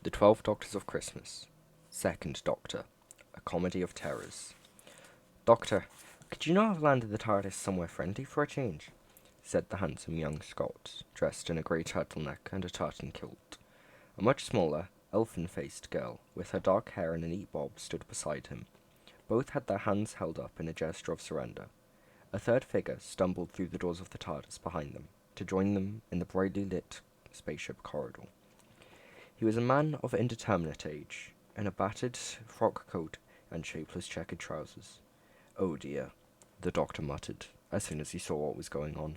The 12 Doctors of Christmas. Second Doctor. A Comedy of Terrors. Doctor, could you not have landed the TARDIS somewhere friendly for a change? Said the handsome young Scot, dressed in a grey turtleneck and a tartan kilt. A much smaller, elfin-faced girl, with her dark hair in a neat bob, stood beside him. Both had their hands held up in a gesture of surrender. A third figure stumbled through the doors of the TARDIS behind them, to join them in the brightly lit spaceship corridor. He was a man of indeterminate age, in a battered frock coat and shapeless checkered trousers. "Oh dear," the doctor muttered, as soon as he saw what was going on.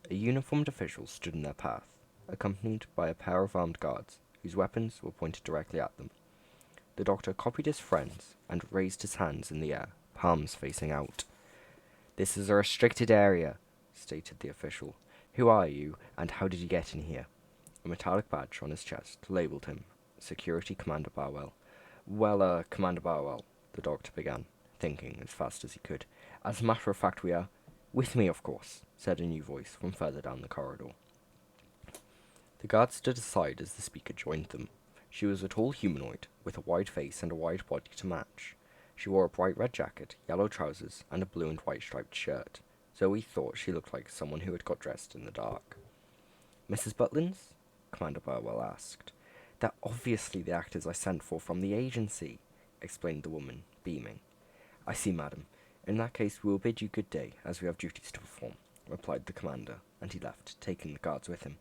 A uniformed official stood in their path, accompanied by a pair of armed guards, whose weapons were pointed directly at them. The doctor copied his friends and raised his hands in the air, palms facing out. "This is a restricted area," stated the official. "Who are you, and how did you get in here?" A metallic badge on his chest labelled him Security Commander Barwell. Well, Commander Barwell, the doctor began, thinking as fast as he could. "As a matter of fact, we are—" "With me, of course," said a new voice from further down the corridor. The guard stood aside as the speaker joined them. She was a tall humanoid, with a wide face and a wide body to match. She wore a bright red jacket, yellow trousers, and a blue and white striped shirt. Zoe thought she looked like someone who had got dressed in the dark. "Mrs. Butlins?" Commander Burwell asked. "They're obviously the actors I sent for from the agency," explained the woman, beaming. "I see, madam. In that case, we will bid you good day, as we have duties to perform," replied the commander, and he left, taking the guards with him.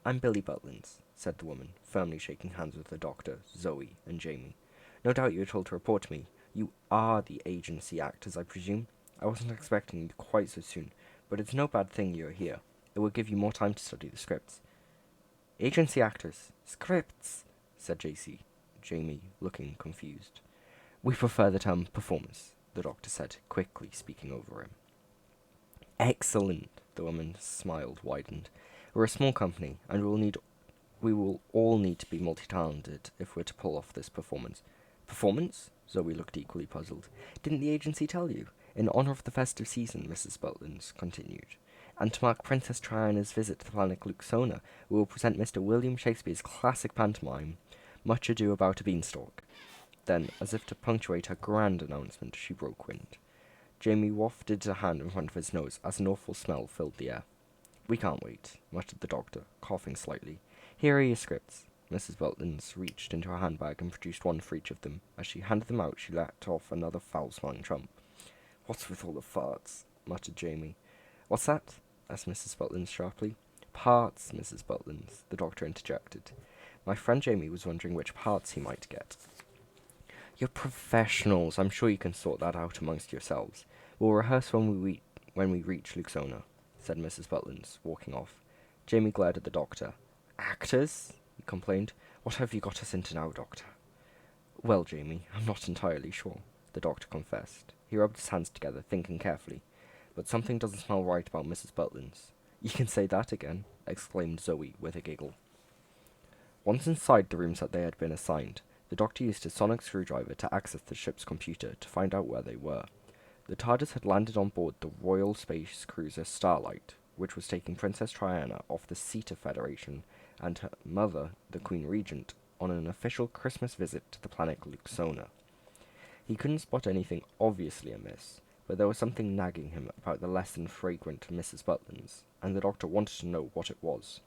"I'm Billy Butlins," said the woman, firmly shaking hands with the doctor, Zoe, and Jamie. "No doubt you were told to report to me. You are the agency actors, I presume? I wasn't expecting you quite so soon, but it's no bad thing you're here. It will give you more time to study the scripts." "Agency actors? Scripts?" said Jamie, looking confused. "We prefer the term performers," the doctor said, quickly speaking over him. "Excellent," the woman's smile widened. "We're a small company, and we will all need to be multi-talented if we're to pull off this performance." "Performance?" Zoe looked equally puzzled. "Didn't the agency tell you? In honor of the festive season," Mrs. Butlins continued, "and to mark Princess Triana's visit to the planet Luxona, we will present Mr. William Shakespeare's classic pantomime, Much Ado About a Beanstalk." Then, as if to punctuate her grand announcement, she broke wind. Jamie wafted a hand in front of his nose as an awful smell filled the air. "We can't wait," muttered the doctor, coughing slightly. "Here are your scripts." Mrs. Butlins reached into her handbag and produced one for each of them. As she handed them out, she let off another foul-smelling trump. "What's with all the farts?" muttered Jamie. "What's that?" asked Mrs. Butlins sharply. "Parts, Mrs. Butlins," the doctor interjected. "My friend Jamie was wondering which parts he might get." "You're professionals. I'm sure you can sort that out amongst yourselves. We'll rehearse when we reach Luxona," said Mrs. Butlins, walking off. Jamie glared at the doctor. "Actors?" he complained. "What have you got us into now, doctor?" "Well, Jamie, I'm not entirely sure," the doctor confessed. He rubbed his hands together, thinking carefully. "But something doesn't smell right about Mrs. Butlins." "You can say that again," exclaimed Zoe with a giggle. Once inside the rooms that they had been assigned, the doctor used a sonic screwdriver to access the ship's computer to find out where they were. The TARDIS had landed on board the Royal Space Cruiser Starlight, which was taking Princess Triana off the Ceta Federation and her mother, the Queen Regent, on an official Christmas visit to the planet Luxona. He couldn't spot anything obviously amiss, but there was something nagging him about the less than fragrant Mrs. Butlins, and the doctor wanted to know what it was.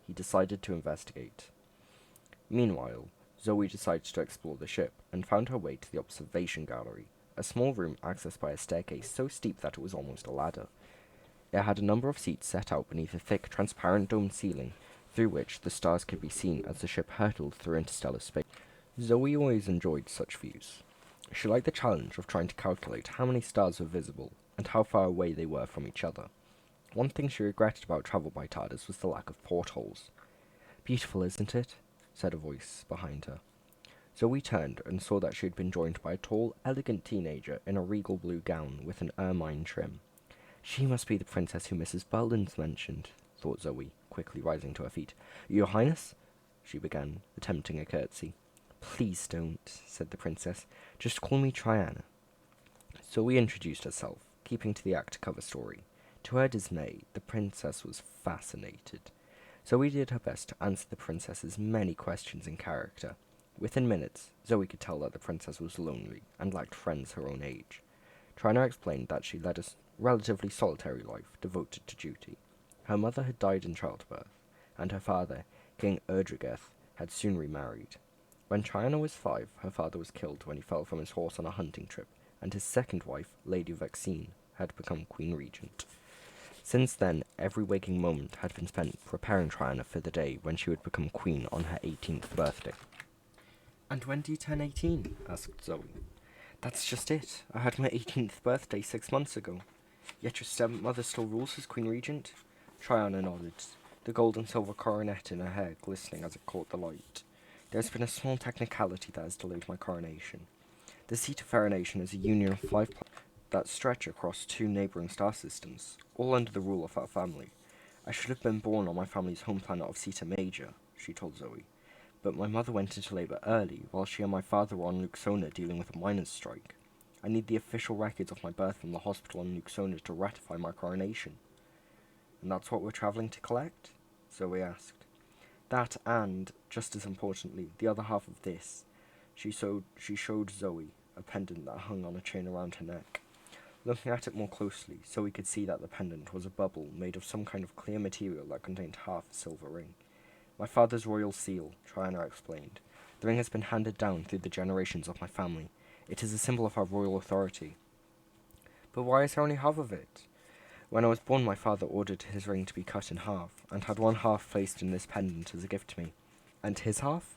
He decided to investigate. Meanwhile, Zoe decided to explore the ship, and found her way to the observation gallery, a small room accessed by a staircase so steep that it was almost a ladder. It had a number of seats set out beneath a thick, transparent domed ceiling, through which the stars could be seen as the ship hurtled through interstellar space. Zoe always enjoyed such views. She liked the challenge of trying to calculate how many stars were visible, and how far away they were from each other. One thing she regretted about travel by TARDIS was the lack of portholes. "Beautiful, isn't it?" said a voice behind her. Zoe turned and saw that she had been joined by a tall, elegant teenager in a regal blue gown with an ermine trim. "She must be the princess who Mrs. Butlins mentioned," thought Zoe, quickly rising to her feet. "Your Highness?" she began, attempting a curtsy. "Please don't," said the princess. "Just call me Triana." Zoe introduced herself, keeping to the act cover story. To her dismay, the princess was fascinated. Zoe did her best to answer the princess's many questions in character, Within minutes, Zoe could tell that the princess was lonely and lacked friends her own age. Trina explained that she led a relatively solitary life, devoted to duty. Her mother had died in childbirth, and her father, King Erdrigeth, had soon remarried. When Trina was 5, her father was killed when he fell from his horse on a hunting trip, and his second wife, Lady Vaccine, had become Queen Regent. Since then, every waking moment had been spent preparing Trina for the day when she would become queen on her 18th birthday. "And when do you turn 18? Asked Zoe. "That's just it. I had my 18th birthday 6 months ago. Yet your stepmother still rules as Queen Regent?" Triana nodded, the gold and silver coronet in her hair glistening as it caught the light. "There's been a small technicality that has delayed my coronation. The seat of Farination is a union of 5 planets that stretch across 2 neighbouring star systems, all under the rule of our family. I should have been born on my family's home planet of Zeta Major," she told Zoe. "But my mother went into labour early, while she and my father were on Luxona dealing with a miners' strike. I need the official records of my birth from the hospital on Luxona to ratify my coronation." "And that's what we're travelling to collect?" Zoe asked. "That and, just as importantly, the other half of this." She showed Zoe a pendant that hung on a chain around her neck. Looking at it more closely, Zoe could see that the pendant was a bubble made of some kind of clear material that contained half a silver ring. "My father's royal seal," Triana explained. "The ring has been handed down through the generations of my family. It is a symbol of our royal authority." "But why is there only half of it?" "When I was born, my father ordered his ring to be cut in half, and had one half placed in this pendant as a gift to me." "And his half?"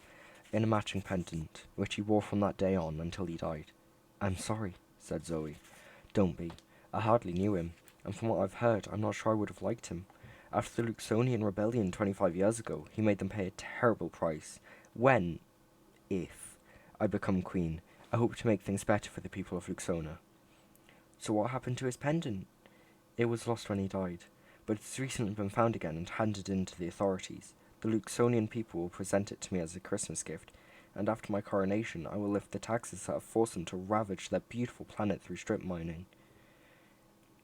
"In a matching pendant, which he wore from that day on until he died." "I'm sorry," said Zoe. "Don't be. I hardly knew him, and from what I've heard, I'm not sure I would have liked him. After the Luxonian rebellion 25 years ago, he made them pay a terrible price. If I become queen, I hope to make things better for the people of Luxona." "So what happened to his pendant?" "It was lost when he died, but it's recently been found again and handed in to the authorities. The Luxonian people will present it to me as a Christmas gift, and after my coronation, I will lift the taxes that have forced them to ravage their beautiful planet through strip mining."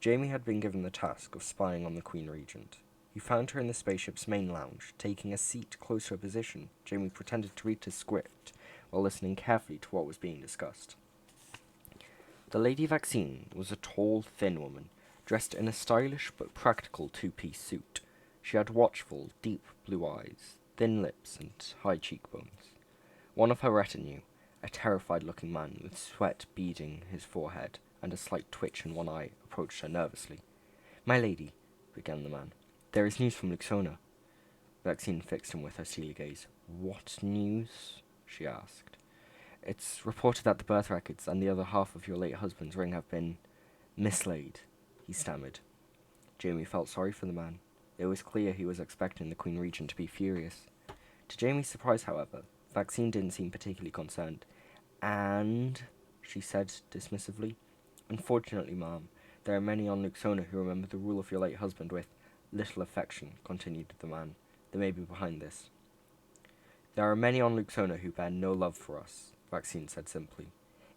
Jamie had been given the task of spying on the Queen Regent. He found her in the spaceship's main lounge, taking a seat close to her position. Jamie pretended to read his script while listening carefully to what was being discussed. The Lady Vaccine was a tall, thin woman, dressed in a stylish but practical 2-piece suit. She had watchful, deep blue eyes, thin lips, and high cheekbones. One of her retinue, a terrified-looking man with sweat beading his forehead and a slight twitch in one eye, approached her nervously. "My lady," began the man, "there is news from Luxona." Vaccine fixed him with her steely gaze. "What news?" she asked. "It's reported that the birth records and the other half of your late husband's ring have been mislaid," he stammered. Jamie felt sorry for the man. It was clear he was expecting the Queen Regent to be furious. To Jamie's surprise, however, Vaccine didn't seem particularly concerned. "And," she said dismissively, "unfortunately, ma'am, there are many on Luxona who remember the rule of your late husband with little affection," continued the man. "They may be behind this." "There are many on Luxona who bear no love for us," Vaccine said simply.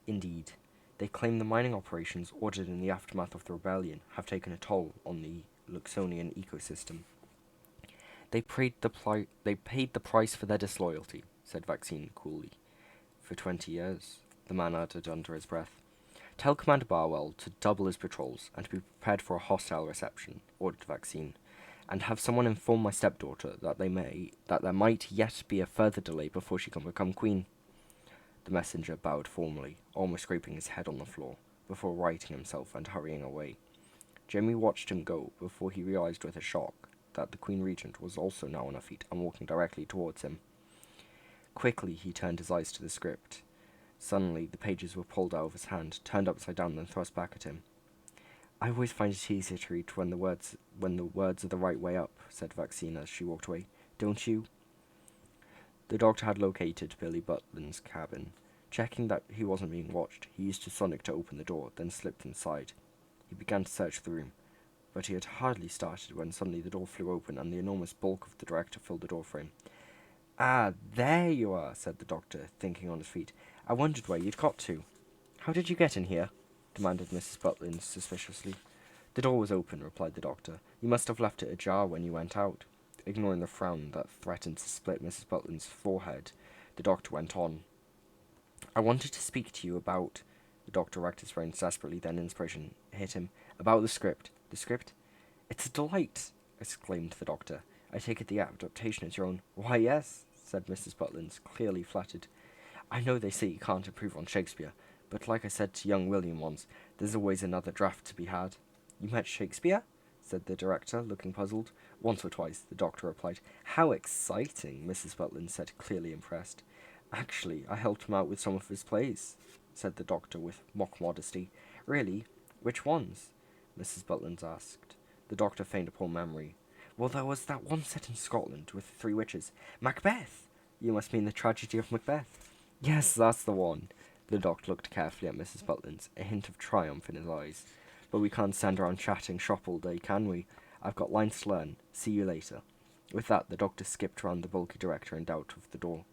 "Indeed, they claim the mining operations ordered in the aftermath of the rebellion have taken a toll on the Luxonian ecosystem." They paid the price for their disloyalty," said Vaccine coolly. "For 20 years, the man added under his breath. "Tell Commander Barwell to double his patrols and to be prepared for a hostile reception," ordered Vaccine, "and have someone inform my stepdaughter that there might yet be a further delay before she can become queen." The messenger bowed formally, almost scraping his head on the floor, before righting himself and hurrying away. Jamie watched him go before he realized with a shock that the Queen Regent was also now on her feet and walking directly towards him. Quickly he turned his eyes to the script. Suddenly the pages were pulled out of his hand, turned upside down, then thrust back at him. "I always find it easier to read when the words are the right way up," said Vaccine as she walked away. "Don't you?" The doctor had located Billy Butlin's cabin. Checking that he wasn't being watched, he used his sonic to open the door, then slipped inside. He began to search the room, but he had hardly started when suddenly the door flew open and the enormous bulk of the director filled the doorframe. "Ah, there you are," said the doctor, thinking on his feet. "I wondered where you'd got to." "How did you get in here?" demanded Mrs. Butlin suspiciously. "The door was open," replied the doctor. "You must have left it ajar when you went out." Ignoring the frown that threatened to split Mrs. Butlin's forehead, the doctor went on. I wanted to speak to you about. The doctor racked his brains desperately, then inspiration hit him. About the script. The script? It's a delight! Exclaimed the doctor. I take it the adaptation is your own. Why, yes, said Mrs. Butlins, clearly flattered. I know they say you can't improve on Shakespeare, but like I said to young William once, there's always another draft to be had. You met Shakespeare? Said the director, looking puzzled. Once or twice, the doctor replied. How exciting, Mrs. Butlins said, clearly impressed. Actually, I helped him out with some of his plays, said the doctor with mock modesty. Really? Which ones? Mrs. Butlins asked. The doctor feigned a poor memory. Well, there was that one set in Scotland with the three witches. Macbeth! You must mean the tragedy of Macbeth. Yes, that's the one. The doctor looked carefully at Mrs. Butlins, a hint of triumph in his eyes. But we can't stand around chatting shop all day, can we? I've got lines to learn. See you later. With that, the doctor skipped round the bulky director and out of the door.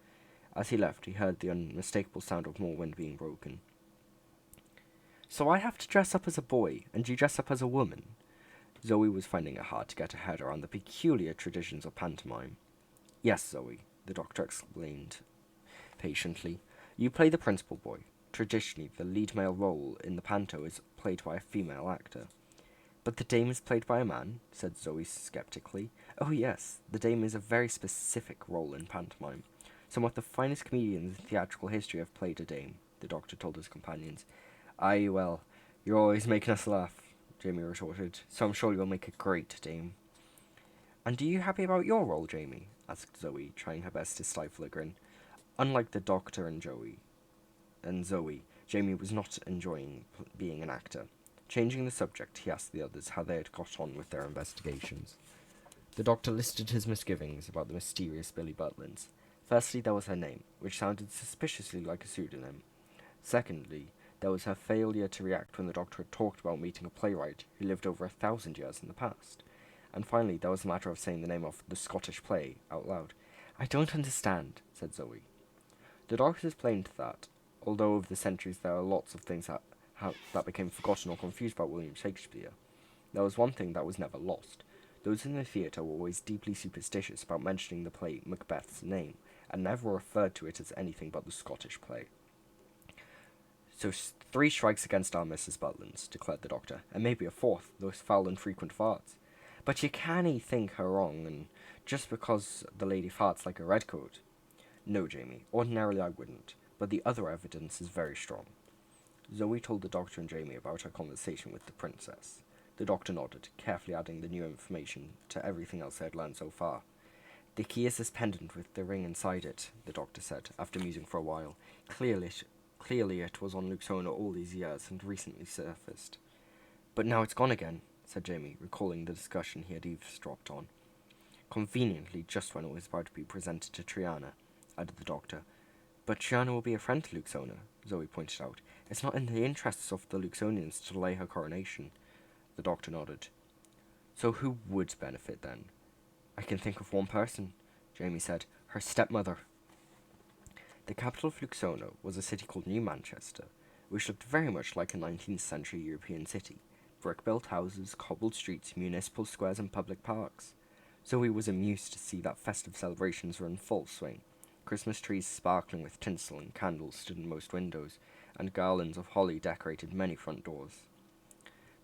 As he left, he heard the unmistakable sound of more wind being broken. So I have to dress up as a boy, and you dress up as a woman? Zoe was finding it hard to get her head around the peculiar traditions of pantomime. Yes, Zoe, the doctor explained patiently. You play the principal boy. Traditionally, the lead male role in the panto is played by a female actor. But the dame is played by a man, said Zoe skeptically. Oh yes, the dame is a very specific role in pantomime. Some of the finest comedians in theatrical history have played a dame, the doctor told his companions. Aye, well, you're always making us laugh, Jamie retorted, so I'm sure you'll make a great dame. And are you happy about your role, Jamie? Asked Zoe, trying her best to stifle a grin. Unlike the doctor and Zoe, Jamie was not enjoying being an actor. Changing the subject, he asked the others how they had got on with their investigations. The doctor listed his misgivings about the mysterious Billy Butlins. Firstly, there was her name, which sounded suspiciously like a pseudonym. Secondly, there was her failure to react when the doctor had talked about meeting a playwright who lived over 1,000 years in the past. And finally, there was the matter of saying the name of the Scottish play out loud. I don't understand, said Zoe. The doctor explained that, although over the centuries there are lots of things that became forgotten or confused about William Shakespeare, there was one thing that was never lost. Those in the theatre were always deeply superstitious about mentioning the play Macbeth's name, and never referred to it as anything but the Scottish play. So 3 strikes against our Mrs. Butlins, declared the doctor, and maybe a 4th, those foul and frequent farts. But you canny think her wrong, and just because the lady farts like a redcoat. No, Jamie, ordinarily I wouldn't, but the other evidence is very strong. Zoe told the doctor and Jamie about her conversation with the princess. The doctor nodded, carefully adding the new information to everything else they had learned so far. The key is this pendant with the ring inside it, the doctor said, after musing for a while. Clearly it was on Luke's owner all these years and recently surfaced. But now it's gone again, said Jamie, recalling the discussion he had eavesdropped on. Conveniently, just when it was about to be presented to Triana, added the doctor. But Triana will be a friend to Luke's owner, Zoe pointed out. It's not in the interests of the Luxonians to delay her coronation. The doctor nodded. So who would benefit then? I can think of one person, Jamie said. Her stepmother. The capital of Luxona was a city called New Manchester, which looked very much like a 19th century European city. Brick-built houses, cobbled streets, municipal squares and public parks. Zoe was amused to see that festive celebrations were in full swing. Christmas trees sparkling with tinsel and candles stood in most windows, and garlands of holly decorated many front doors.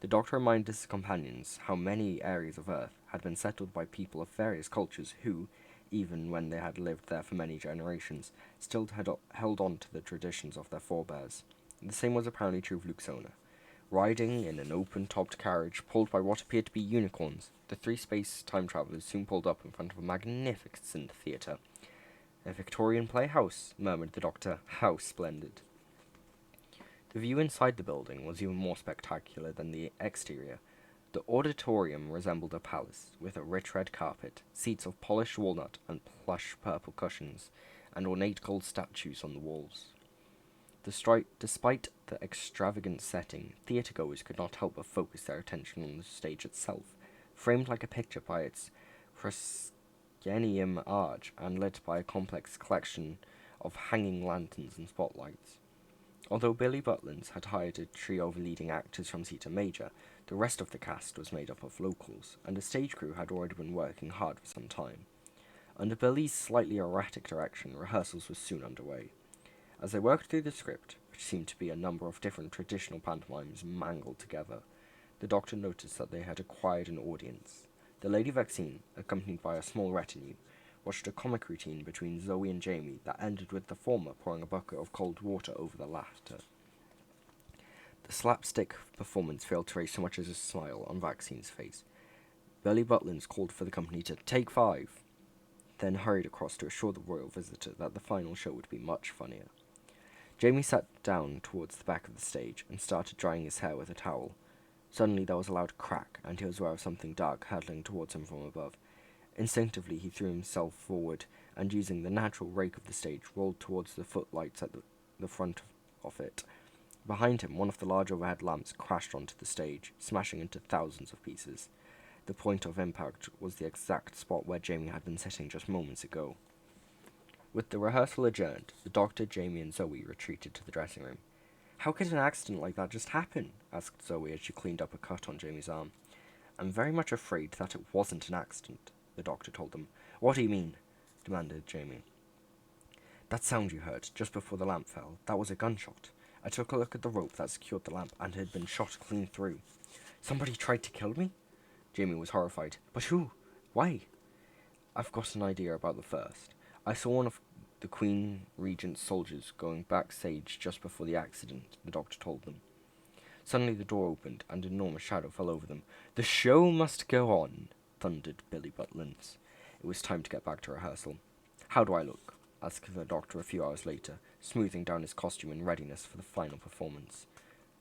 The doctor reminded his companions how many areas of Earth had been settled by people of various cultures who, even when they had lived there for many generations, still had held on to the traditions of their forebears. The same was apparently true of Luxona. Riding in an open-topped carriage pulled by what appeared to be unicorns, the 3 space-time travelers soon pulled up in front of a magnificent theatre. A Victorian playhouse, murmured the doctor. How splendid. The view inside the building was even more spectacular than the exterior. The auditorium resembled a palace, with a rich red carpet, seats of polished walnut and plush purple cushions, and ornate gold statues on the walls. Despite the extravagant setting, theatregoers could not help but focus their attention on the stage itself, framed like a picture by its proscenium arch and lit by a complex collection of hanging lanterns and spotlights. Although Billy Butlins had hired a trio of leading actors from Zeta Major, the rest of the cast was made up of locals, and the stage crew had already been working hard for some time. Under Billy's slightly erratic direction, rehearsals were soon underway. As they worked through the script, which seemed to be a number of different traditional pantomimes mangled together, the Doctor noticed that they had acquired an audience. The Lady Vaccine, accompanied by a small retinue, watched a comic routine between Zoe and Jamie that ended with the former pouring a bucket of cold water over the latter. The slapstick performance failed to raise so much as a smile on Vaccine's face. Billy Butlins called for the company to take 5, then hurried across to assure the royal visitor that the final show would be much funnier. Jamie sat down towards the back of the stage and started drying his hair with a towel. Suddenly there was a loud crack, and he was aware of something dark hurtling towards him from above. Instinctively he threw himself forward, and using the natural rake of the stage, rolled towards the footlights at the front of it. Behind him, one of the large overhead lamps crashed onto the stage, smashing into thousands of pieces. The point of impact was the exact spot where Jamie had been sitting just moments ago. With the rehearsal adjourned, the Doctor, Jamie, and Zoe retreated to the dressing room. "How could an accident like that just happen?" asked Zoe as she cleaned up a cut on Jamie's arm. "I'm very much afraid that it wasn't an accident," the Doctor told them. "What do you mean?" demanded Jamie. "That sound you heard just before the lamp fell, that was a gunshot. I took a look at the rope that secured the lamp, and it had been shot clean through." "Somebody tried to kill me?" Jamie was horrified. "But who? Why?" "I've got an idea about the first. I saw one of the Queen Regent's soldiers going backstage just before the accident," the Doctor told them. Suddenly the door opened, and an enormous shadow fell over them. "The show must go on," thundered Billy Butlins. It was time to get back to rehearsal. "How do I look?" asked the Doctor a few hours later, smoothing down his costume in readiness for the final performance.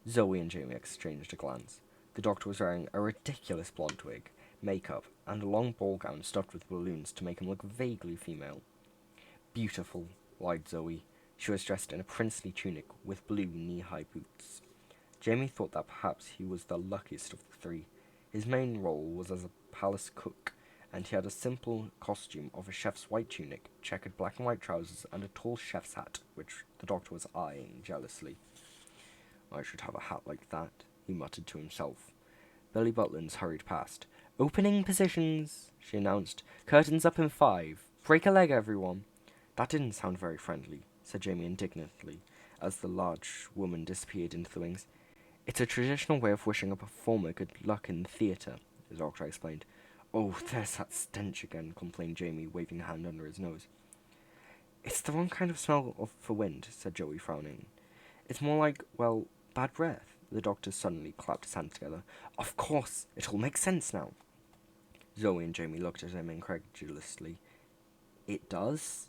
Zoe and Jamie exchanged a glance. The Doctor was wearing a ridiculous blonde wig, makeup, and a long ball gown stuffed with balloons to make him look vaguely female. "Beautiful," lied Zoe. She was dressed in a princely tunic with blue knee-high boots. Jamie thought that perhaps he was the luckiest of the three. His main role was as a palace cook, and he had a simple costume of a chef's white tunic, checkered black and white trousers, and a tall chef's hat, which the Doctor was eyeing jealously. "I should have a hat like that," he muttered to himself. Billy Butlins hurried past. "Opening positions," she announced. "Curtains up in 5. Break a leg, everyone." "That didn't sound very friendly," said Jamie indignantly, as the large woman disappeared into the wings. "It's a traditional way of wishing a performer good luck in the theatre," the Doctor explained. "Oh, there's that stench again," complained Jamie, waving a hand under his nose. "It's the wrong kind of smell for wind," said Joey, frowning. "It's more like, well, bad breath." The Doctor suddenly clapped his hands together. "Of course! It all makes sense now." Zoe and Jamie looked at him incredulously. "It does?"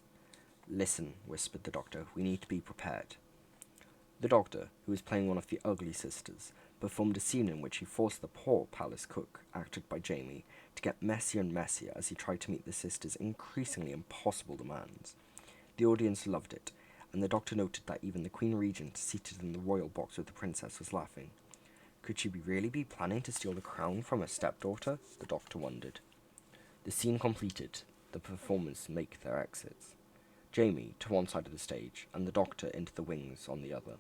"Listen," whispered the Doctor. "We need to be prepared." The Doctor, who was playing one of the ugly sisters, performed a scene in which he forced the poor palace cook, acted by Jamie, to get messier and messier as he tried to meet the sisters' increasingly impossible demands. The audience loved it, and the Doctor noted that even the Queen Regent, seated in the royal box with the princess, was laughing. Could she really be planning to steal the crown from her stepdaughter? The Doctor wondered. The scene completed, the performers make their exits. Jamie to one side of the stage, and the Doctor into the wings on the other.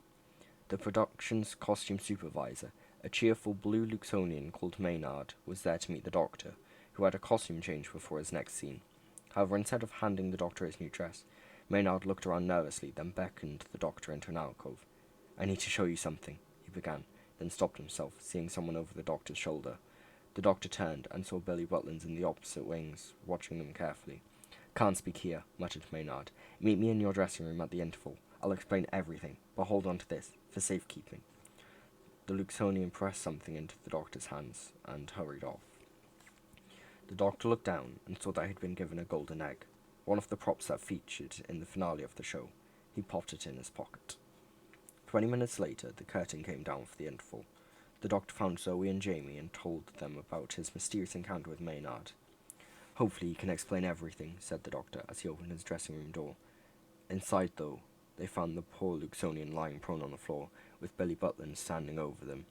The production's costume supervisor, a cheerful blue Luxonian called Maynard, was there to meet the Doctor, who had a costume change before his next scene. However, instead of handing the Doctor his new dress, Maynard looked around nervously, then beckoned the Doctor into an alcove. "I need to show you something," he began, then stopped himself, seeing someone over the Doctor's shoulder. The Doctor turned and saw Billy Butlins in the opposite wings, watching them carefully. "Can't speak here," muttered Maynard. "Meet me in your dressing room at the interval. I'll explain everything, but hold on to this, for safekeeping." The Luxonian pressed something into the Doctor's hands and hurried off. The Doctor looked down and saw that he had been given a golden egg, one of the props that featured in the finale of the show. He popped it in his pocket. 20 minutes later, the curtain came down for the interval. The Doctor found Zoe and Jamie and told them about his mysterious encounter with Maynard. "Hopefully he can explain everything," said the Doctor as he opened his dressing room door. Inside, though, they found the poor Luxonian lying prone on the floor, with Billy Butlins standing over them.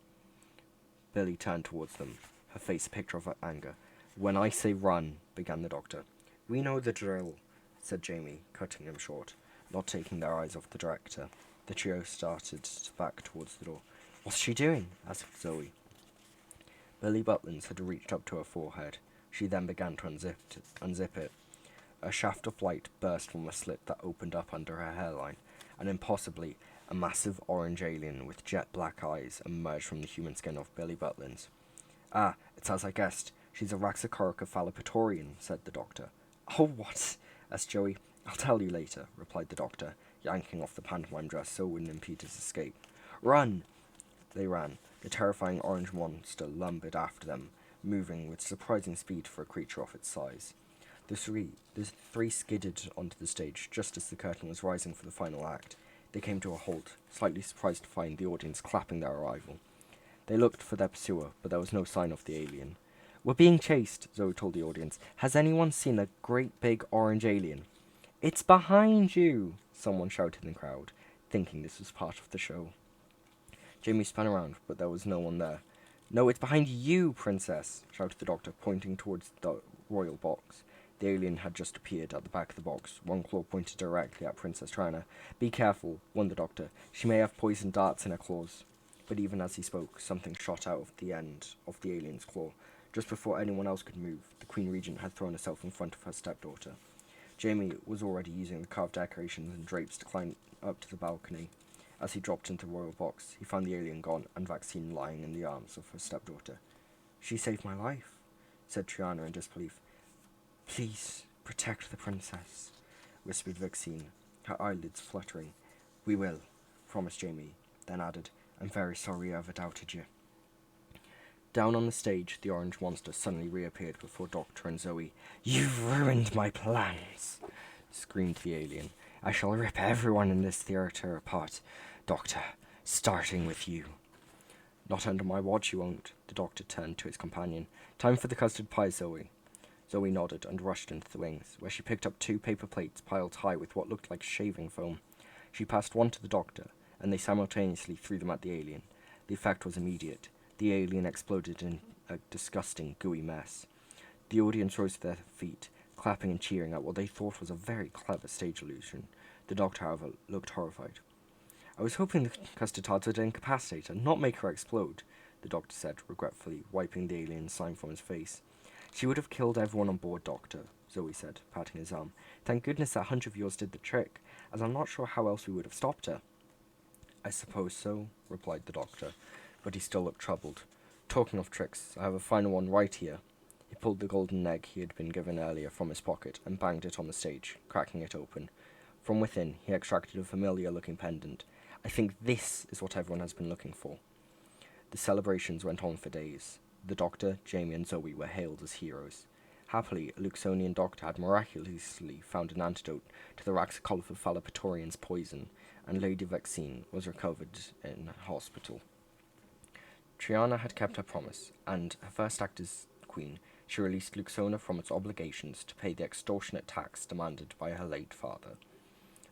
Billy turned towards them, her face a picture of anger. "When I say run," began the Doctor. "We know the drill," said Jamie, cutting him short, not taking their eyes off the director. The trio started back towards the door. "What's she doing?" asked Zoe. Billy Butlins had reached up to her forehead. She then began to unzip it. A shaft of light burst from a slit that opened up under her hairline, and impossibly, a massive orange alien with jet black eyes emerged from the human skin of Billy Butlins. Ah, it's as I guessed. She's a Raxacoricophalopatorian, said the doctor. Oh, what? asked Joey. I'll tell you later, replied the doctor, yanking off the pantomime dress so it wouldn't impede his escape. Run! They ran. The terrifying orange monster lumbered after them, moving with surprising speed for a creature of its size. The three skidded onto the stage just as the curtain was rising for the final act. They came to a halt, slightly surprised to find the audience clapping their arrival. They looked for their pursuer, but there was no sign of the alien. We're being chased, Zoe told the audience. Has anyone seen a great big orange alien? It's behind you, someone shouted in the crowd, thinking this was part of the show. Jamie spun around, but there was no one there. No, it's behind you, princess, shouted the doctor, pointing towards the royal box. The alien had just appeared at the back of the box, one claw pointed directly at Princess Triana. Be careful, warned the doctor. She may have poisoned darts in her claws. But even as he spoke, something shot out of the end of the alien's claw. Just before anyone else could move, the Queen Regent had thrown herself in front of her stepdaughter. Jamie was already using the carved decorations and drapes to climb up to the balcony. As he dropped into the royal box, he found the alien gone and Vaccine lying in the arms of her stepdaughter. She saved my life, said Triana in disbelief. Please, protect the princess, whispered Vaccine, her eyelids fluttering. We will, promised Jamie, then added, I'm very sorry I ever doubted you. Down on the stage, the orange monster suddenly reappeared before Doctor and Zoe. You've ruined my plans, screamed the alien. I shall rip everyone in this theatre apart, Doctor, starting with you. Not under my watch you won't, the doctor turned to his companion. Time for the custard pie, Zoe. Zoe nodded and rushed into the wings, where she picked up 2 paper plates piled high with what looked like shaving foam. She passed one to the doctor, and they simultaneously threw them at the alien. The effect was immediate. The alien exploded in a disgusting, gooey mess. The audience rose to their feet, clapping and cheering at what they thought was a very clever stage illusion. The doctor, however, looked horrified. I was hoping the custard tarts would incapacitate her, not make her explode, the doctor said, regretfully, wiping the alien's slime from his face. She would have killed everyone on board, Doctor, Zoe said, patting his arm. Thank goodness that hunch of yours did the trick, as I'm not sure how else we would have stopped her. I suppose so, replied the doctor, but he still looked troubled. Talking of tricks, I have a final one right here. He pulled the golden egg he had been given earlier from his pocket and banged it on the stage, cracking it open. From within, he extracted a familiar-looking pendant. I think this is what everyone has been looking for. The celebrations went on for days. The doctor, Jamie, and Zoe were hailed as heroes. Happily, a Luxonian doctor had miraculously found an antidote to the Raxacoliphalopatorian's poison, and Lady Vaccine was recovered in hospital. Triana had kept her promise, and her first act as queen, she released Luxona from its obligations to pay the extortionate tax demanded by her late father.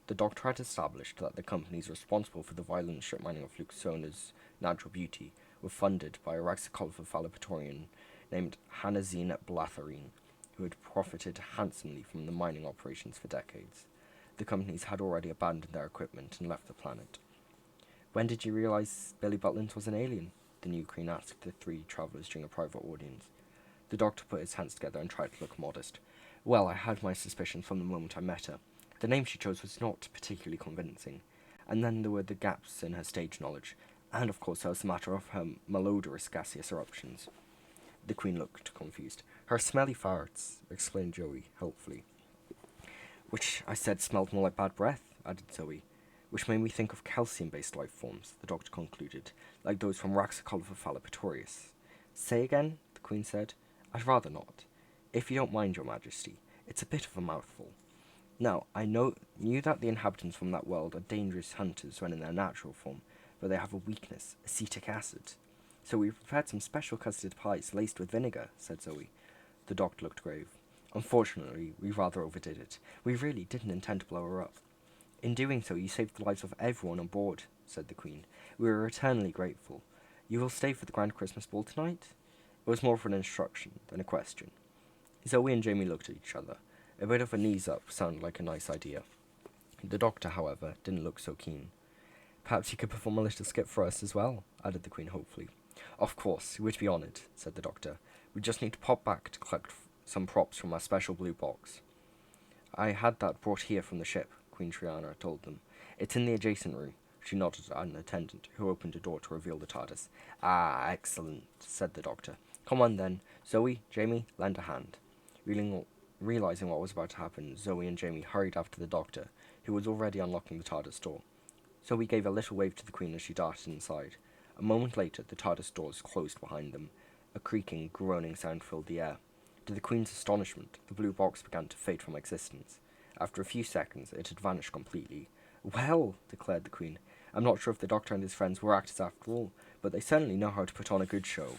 The doctor had established that the companies responsible for the violent strip mining of Luxona's natural beauty were funded by a Raxacoliphalopatorian named Hanazine Blatharine, who had profited handsomely from the mining operations for decades. The companies had already abandoned their equipment and left the planet. When did you realize Billy Butlins was an alien? The new queen asked the 3 travellers during a private audience. The doctor put his hands together and tried to look modest. Well, I had my suspicions from the moment I met her. The name she chose was not particularly convincing. And then there were the gaps in her stage knowledge. And, of course, there was the matter of her malodorous gaseous eruptions. The queen looked confused. Her smelly farts, explained Joey, helpfully. Which, I said, smelled more like bad breath, added Zoe. Which made me think of calcium-based life forms, the doctor concluded, like those from Raxacoliphalopatorius. Say again, the queen said. I'd rather not. If you don't mind, your majesty, it's a bit of a mouthful. Now, I knew that the inhabitants from that world are dangerous hunters when in their natural form, but they have a weakness, acetic acid. So we prepared some special custard pies laced with vinegar, said Zoe. The doctor looked grave. Unfortunately, we rather overdid it. We really didn't intend to blow her up. In doing so, you saved the lives of everyone on board, said the queen. We are eternally grateful. You will stay for the grand Christmas ball tonight? It was more of an instruction than a question. Zoe and Jamie looked at each other. A bit of a knees up sounded like a nice idea. The doctor, however, didn't look so keen. Perhaps you could perform a little skip for us as well, added the queen hopefully. Of course, we'd be honoured, said the doctor. We just need to pop back to collect some props from our special blue box. I had that brought here from the ship, Queen Triana told them. It's in the adjacent room. She nodded at an attendant, who opened a door to reveal the TARDIS. Ah, excellent, said the doctor. Come on then. Zoe, Jamie, lend a hand. Realizing what was about to happen, Zoe and Jamie hurried after the doctor, who was already unlocking the TARDIS door. Zoe gave a little wave to the Queen as she darted inside. A moment later, the TARDIS doors closed behind them. A creaking, groaning sound filled the air. To the Queen's astonishment, the blue box began to fade from existence. After a few seconds, it had vanished completely. Well, declared the Queen, I'm not sure if the Doctor and his friends were actors after all, but they certainly know how to put on a good show.